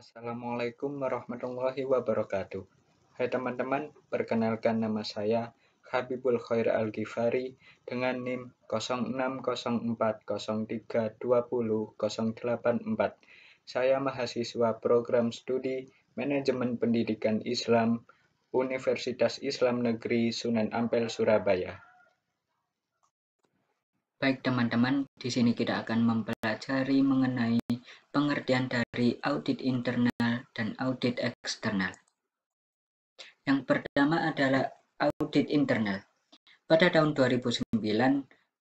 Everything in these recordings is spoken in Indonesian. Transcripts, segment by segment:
Assalamualaikum warahmatullahi wabarakatuh. Hai teman-teman, perkenalkan nama saya Habibul Khair Al-Ghifari dengan NIM 060403200084. Saya mahasiswa program studi Manajemen Pendidikan Islam Universitas Islam Negeri Sunan Ampel, Surabaya. Baik teman-teman, di sini kita akan mempelajari mengenai pengertian dari audit internal dan audit eksternal. Yang pertama adalah audit internal. Pada tahun 2009,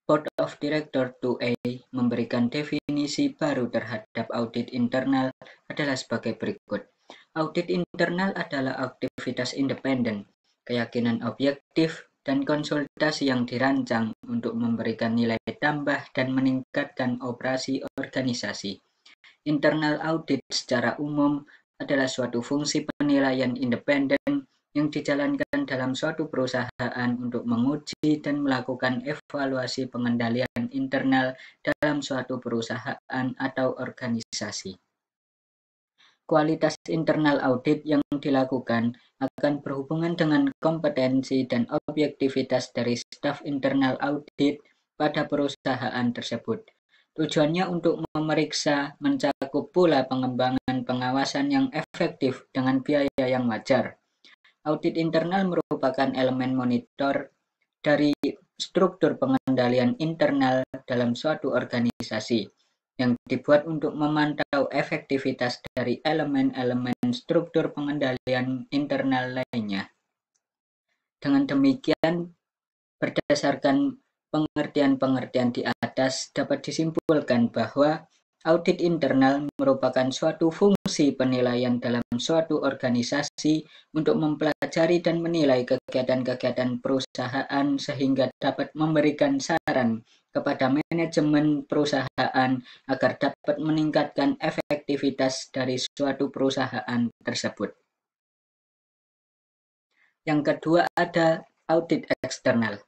Board of Directors 2A memberikan definisi baru terhadap audit internal adalah sebagai berikut. Audit internal adalah aktivitas independen, keyakinan objektif, dan konsultasi yang dirancang untuk memberikan nilai tambah dan meningkatkan operasi organisasi. Internal audit secara umum adalah suatu fungsi penilaian independen yang dijalankan dalam suatu perusahaan untuk menguji dan melakukan evaluasi pengendalian internal dalam suatu perusahaan atau organisasi. Kualitas internal audit yang dilakukan akan berhubungan dengan kompetensi dan objektivitas dari staf internal audit pada perusahaan tersebut. Tujuannya untuk memeriksa, mencakup pula pengembangan pengawasan yang efektif dengan biaya yang wajar. Audit internal merupakan elemen monitor dari struktur pengendalian internal dalam suatu organisasi yang dibuat untuk memantau efektivitas dari elemen-elemen struktur pengendalian internal lainnya. Dengan demikian, berdasarkan pengertian-pengertian di atas dapat disimpulkan bahwa audit internal merupakan suatu fungsi penilaian dalam suatu organisasi untuk mempelajari dan menilai kegiatan-kegiatan perusahaan sehingga dapat memberikan saran kepada manajemen perusahaan agar dapat meningkatkan efektivitas dari suatu perusahaan tersebut. Yang kedua ada audit eksternal.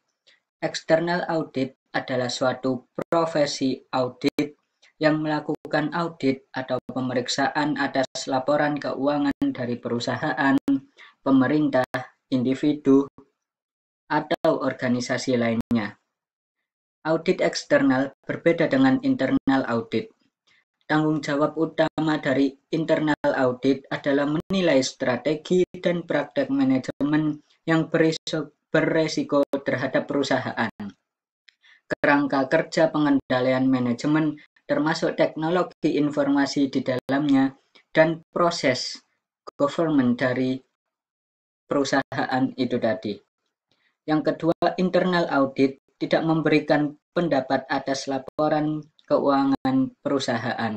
External audit adalah suatu profesi audit yang melakukan audit atau pemeriksaan atas laporan keuangan dari perusahaan, pemerintah, individu, atau organisasi lainnya. Audit eksternal berbeda dengan internal audit. Tanggung jawab utama dari internal audit adalah menilai strategi dan praktek manajemen yang beresiko terhadap perusahaan, kerangka kerja pengendalian manajemen termasuk teknologi informasi di dalamnya, dan proses government dari perusahaan itu tadi. Yang kedua, internal audit tidak memberikan pendapat atas laporan keuangan perusahaan.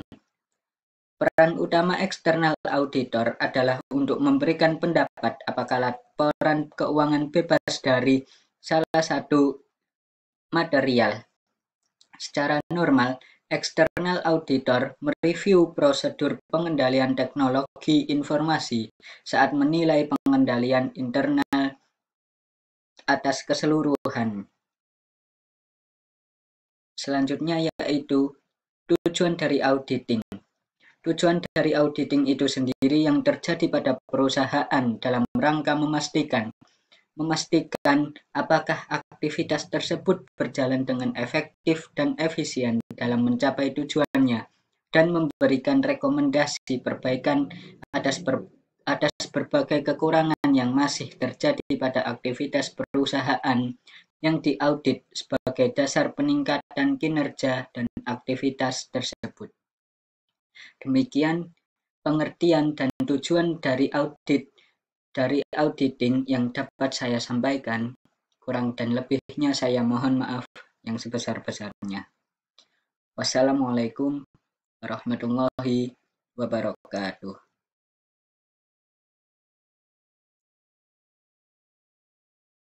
Peran utama eksternal auditor adalah untuk memberikan pendapat apakah laporan keuangan bebas dari salah satu material. Secara normal, eksternal auditor mereview prosedur pengendalian teknologi informasi saat menilai pengendalian internal atas keseluruhan. Selanjutnya yaitu tujuan dari auditing. Tujuan dari auditing itu sendiri yang terjadi pada perusahaan dalam rangka memastikan apakah aktivitas tersebut berjalan dengan efektif dan efisien dalam mencapai tujuannya dan memberikan rekomendasi perbaikan atas berbagai kekurangan yang masih terjadi pada aktivitas perusahaan yang diaudit sebagai dasar peningkatan kinerja dan aktivitas tersebut. Demikian pengertian dan tujuan dari auditing yang dapat saya sampaikan. Kurang dan lebihnya saya mohon maaf yang sebesar-besarnya. Wassalamualaikum warahmatullahi wabarakatuh.